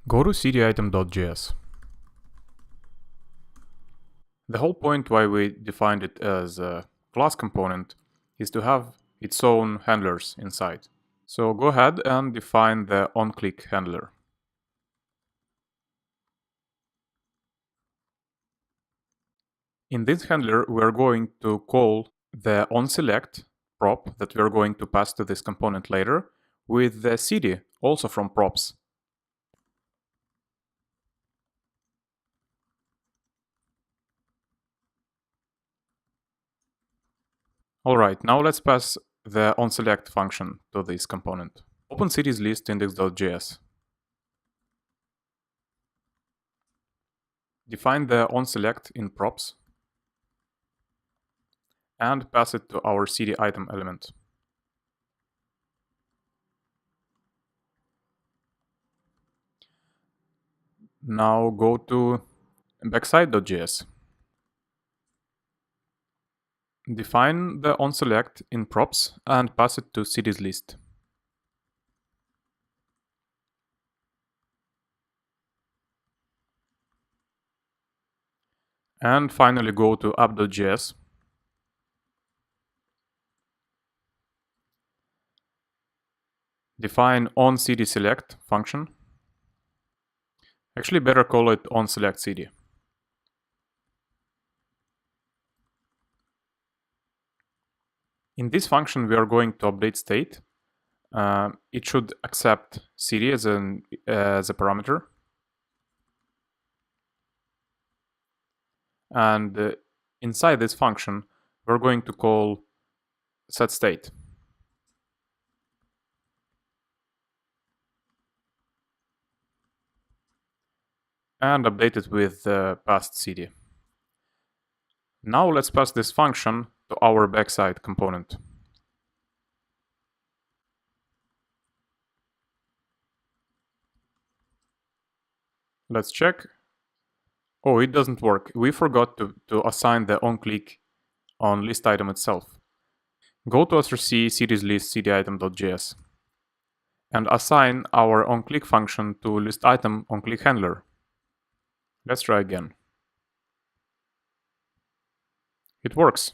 Go to cditem.js. The whole point why we defined it as a class component is to have its own handlers inside. So go ahead and define the onClick handler. In this handler, we are going to call the onSelect prop that we are going to pass to this component later with the cd also from props. Alright, now let's pass the onSelect function to this component. Open cities list index.js. Define the onSelect in props and pass it to our cd item element. Now go to backside.js. Define the onSelect in props and pass it to cities list. And finally go to app.js. Define onCDSelect function. Actually, better call it onSelectCD. In this function, we are going to update state. It should accept cd as a parameter. And inside this function, we're going to call setState. And update it with past cd. Now let's pass this function to our backside component. Let's check. Oh, it doesn't work. We forgot to assign the onClick on list item itself. Go to src cities list cditem.js and assign our onClick function to list item onClick handler. Let's try again. It works.